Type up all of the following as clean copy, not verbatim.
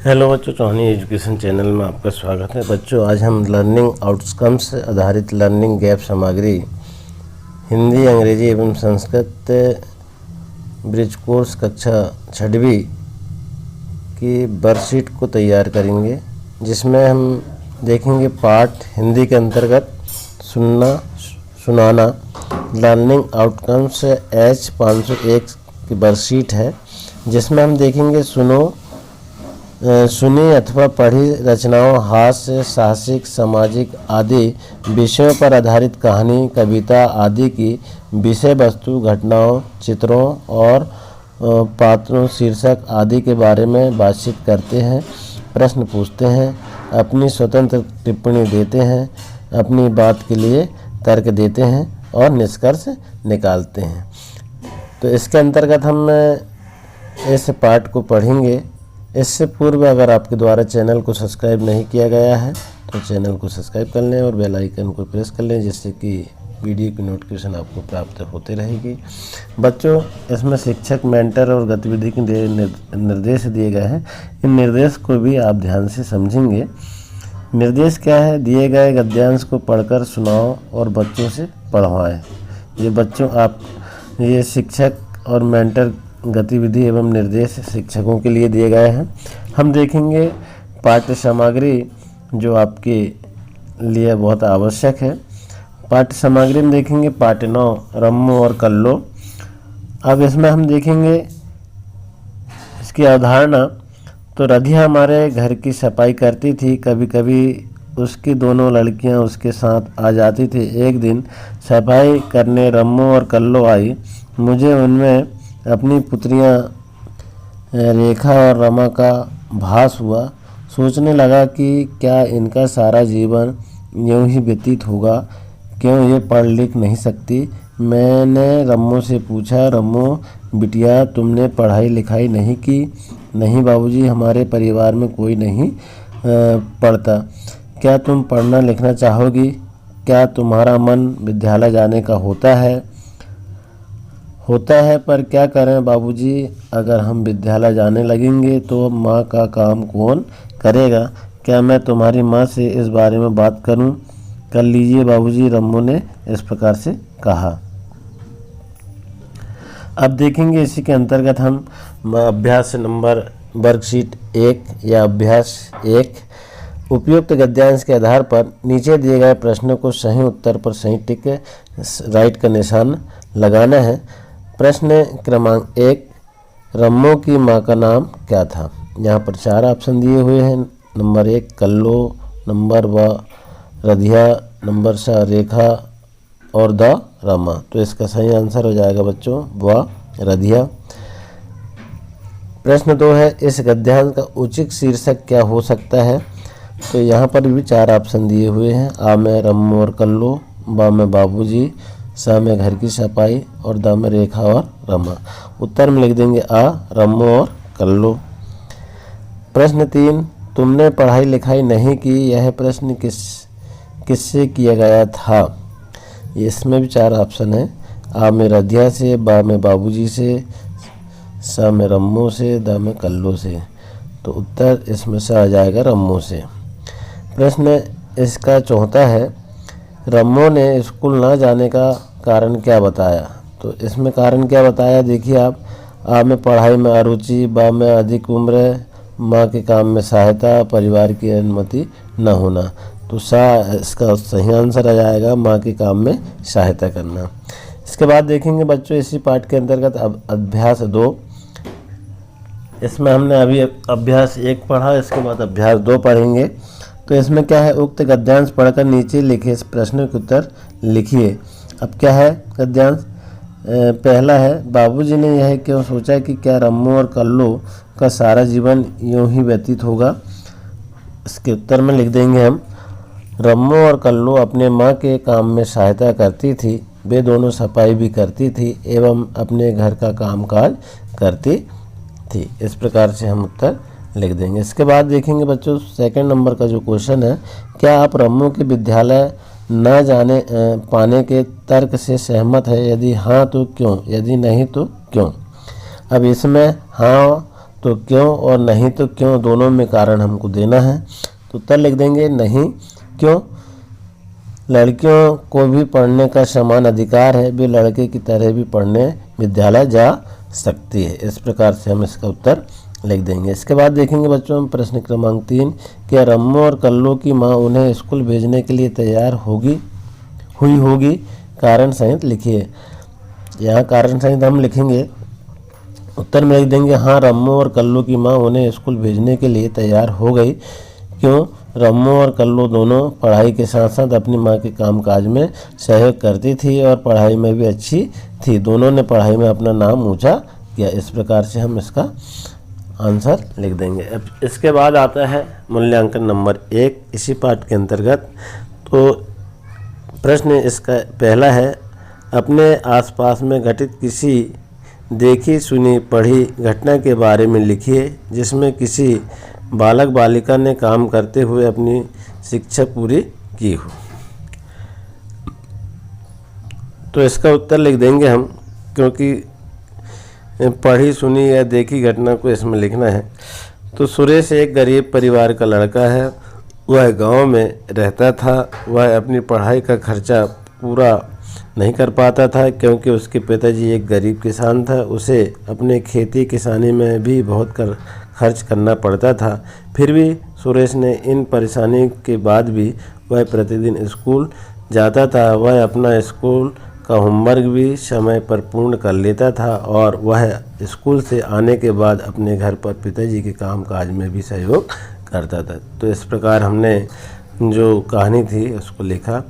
Hello बच्चों, चौहानी education channel में आपका स्वागत है। बच्चों, आज हम लर्निंग आउटकम्स आधारित लर्निंग गैप सामग्री हिंदी, अंग्रेजी एवं संस्कृत ब्रिज कोर्स कक्षा 6वीं की वर्कशीट को तैयार करेंगे, जिसमें हम देखेंगे पाठ हिंदी के अंतर्गत सुनना सुनाना। लर्निंग आउटकम्स H501 की वर्कशीट है, जिसमें हम देखेंगे सुनी अथवा पढ़ी रचनाओं, हास्य, साहसिक, सामाजिक आदि विषयों पर आधारित कहानी, कविता आदि की विषय वस्तु, घटनाओं, चित्रों और पात्रों, शीर्षक आदि के बारे में बातचीत करते हैं, प्रश्न पूछते हैं, अपनी स्वतंत्र टिप्पणी देते हैं, अपनी बात के लिए तर्क देते हैं और निष्कर्ष निकालते हैं। तो इसके अंतर्गत हम इस पाठ को पढ़ेंगे। इससे पूर्व अगर आपके द्वारा चैनल को सब्सक्राइब नहीं किया गया है तो चैनल को सब्सक्राइब कर लें और बेल आइकन को प्रेस कर लें, जिससे कि वीडियो की नोटिफिकेशन आपको प्राप्त होती रहेगी। बच्चों, इसमें शिक्षक, मेंटर और गतिविधि के निर्देश दिए गए हैं। इन निर्देश को भी आप ध्यान से समझेंगे। निर्देश क्या है? दिए गए गद्यांश को पढ़कर सुनाओ और बच्चों से पढ़वाएं। ये बच्चों ये शिक्षक और मेंटर गतिविधि एवं निर्देश शिक्षकों के लिए दिए गए हैं। हम देखेंगे पाठ्य सामग्री जो आपके लिए बहुत आवश्यक है। पाठ्य सामग्री में देखेंगे पाठ 9 रम्मो और कल्लो। अब इसमें हम देखेंगे इसकी अवधारणा। तो रधिया हमारे घर की सफाई करती थी। कभी कभी उसकी दोनों लड़कियां उसके साथ आ जाती थी। एक दिन सफाई करने रम्मो और कल्लो आई। मुझे उनमें अपनी पुत्रियां रेखा और रमा का भास हुआ। सोचने लगा कि क्या इनका सारा जीवन यूं ही व्यतीत होगा? क्यों ये पढ़ लिख नहीं सकती? मैंने रम्मो से पूछा, रम्मो बिटिया, तुमने पढ़ाई लिखाई नहीं की? नहीं बाबूजी, हमारे परिवार में कोई नहीं पढ़ता। क्या तुम पढ़ना लिखना चाहोगी? क्या तुम्हारा मन विद्यालय जाने का होता है? पर क्या करें बाबूजी, अगर हम विद्यालय जाने लगेंगे तो माँ का काम कौन करेगा? क्या मैं तुम्हारी माँ से इस बारे में बात करूं? कर लीजिए बाबूजी, रम्मो ने इस प्रकार से कहा। अब देखेंगे इसी के अंतर्गत हम अभ्यास नंबर वर्कशीट 1 या अभ्यास 1। उपयुक्त गद्यांश के आधार पर नीचे दिए गए प्रश्नों को सही उत्तर पर सही टिक राइट का निशान लगाना है। प्रश्न क्रमांक 1, रम्मो की माँ का नाम क्या था? यहाँ पर 4 ऑप्शन दिए हुए हैं। नंबर 1 कल्लो, नंबर 2 रधिया, नंबर 4 रेखा और द रमा। तो इसका सही आंसर हो जाएगा बच्चों रधिया। प्रश्न 2 है, इस गद्यांश का उचित शीर्षक क्या हो सकता है? तो यहाँ पर भी 4 ऑप्शन दिए हुए हैं। आ में रम्मो और कल्लो, बा में बाबूजी, सा में घर की सफाई और दा में रेखा और रमा। उत्तर में लिख देंगे आ, रम्मो और कल्लो। प्रश्न 3, तुमने पढ़ाई लिखाई नहीं की। यह प्रश्न किससे किया गया था? इसमें भी 4 ऑप्शन है। आ में रधिया से, बा में बाबूजी से, सा में रम्मो से, दा में कल्लो से। तो उत्तर इसमें से आ जाएगा रम्मो से। प्रश्न इसका 4था है, रम्मो ने स्कूल ना जाने का कारण क्या बताया? तो इसमें कारण क्या बताया देखिए आप। आ में पढ़ाई में अरुचि, बा में अधिक उम्र, माँ के काम में सहायता, परिवार की अनुमति न होना। तो इसका सही आंसर आ जाएगा माँ के काम में सहायता करना। इसके बाद देखेंगे बच्चों इसी पाठ के अंतर्गत अब अभ्यास 2। इसमें हमने अभी अभ्यास 1 पढ़ा, इसके बाद अभ्यास 2 पढ़ेंगे। तो इसमें क्या है, उक्त गद्यांश पढ़कर नीचे लिखे इस प्रश्न के उत्तर लिखिए। अब क्या है गद्यांश? पहला है, बाबूजी ने यह क्यों सोचा कि क्या रम्मो और कल्लो का सारा जीवन यूं ही व्यतीत होगा? इसके उत्तर में लिख देंगे हम, रम्मो और कल्लो अपने माँ के काम में सहायता करती थी। वे दोनों सफाई भी करती थी एवं अपने घर का कामकाज करती थी। इस प्रकार से हम उत्तर लिख देंगे। इसके बाद देखेंगे बच्चों सेकंड नंबर का जो क्वेश्चन है, क्या आप रम्मो के विद्यालय न जाने पाने के तर्क से सहमत है? यदि हाँ तो क्यों? यदि नहीं तो क्यों? अब इसमें हाँ तो क्यों और नहीं तो क्यों, दोनों में कारण हमको देना है। तो उत्तर लिख देंगे नहीं क्यों। लड़कियों को भी पढ़ने का समान अधिकार है, वे लड़के की तरह भी पढ़ने विद्यालय जा सकती है। इस प्रकार से हम इसका उत्तर लिख देंगे। इसके बाद देखेंगे बच्चों हम प्रश्न क्रमांक 3, क्या रम्मू और कल्लू की माँ उन्हें स्कूल भेजने के लिए तैयार हुई होगी, कारण सहित लिखिए। यहाँ कारण सहित हम लिखेंगे, उत्तर में लिख देंगे हाँ, रम्मू और कल्लू की माँ उन्हें स्कूल भेजने के लिए तैयार हो गई। क्यों? रम्मू और कल्लू दोनों पढ़ाई के साथ साथ अपनी माँ के कामकाज में सहयोग करती थी और पढ़ाई में भी अच्छी थी। दोनों ने पढ़ाई में अपना नाम ऊंचा किया। इस प्रकार से हम इसका आंसर लिख देंगे। अब इसके बाद आता है मूल्यांकन नंबर 1 इसी पाठ के अंतर्गत। तो प्रश्न इसका पहला है, अपने आसपास में घटित किसी देखी सुनी पढ़ी घटना के बारे में लिखिए जिसमें किसी बालक बालिका ने काम करते हुए अपनी शिक्षा पूरी की हो। तो इसका उत्तर लिख देंगे हम, क्योंकि पढ़ी सुनी या देखी घटना को इसमें लिखना है। तो सुरेश एक गरीब परिवार का लड़का है। वह गांव में रहता था। वह अपनी पढ़ाई का खर्चा पूरा नहीं कर पाता था क्योंकि उसके पिताजी एक गरीब किसान था। उसे अपने खेती किसानी में भी बहुत खर्च करना पड़ता था। फिर भी सुरेश ने इन परेशानी के बाद भी वह प्रतिदिन स्कूल जाता था। वह अपना स्कूल का होमवर्क भी समय पर पूर्ण कर लेता था और वह स्कूल से आने के बाद अपने घर पर पिताजी के कामकाज में भी सहयोग करता था। तो इस प्रकार हमने जो कहानी थी उसको लिखा।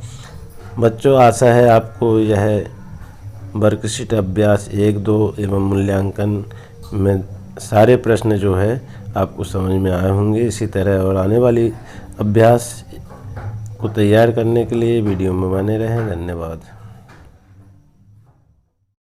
बच्चों, आशा है आपको यह वर्कशीट अभ्यास 1, 2 एवं मूल्यांकन में सारे प्रश्न जो है आपको समझ में आए होंगे। इसी तरह और आने वाली अभ्यास को तैयार करने के लिए वीडियो में बने रहें। धन्यवाद।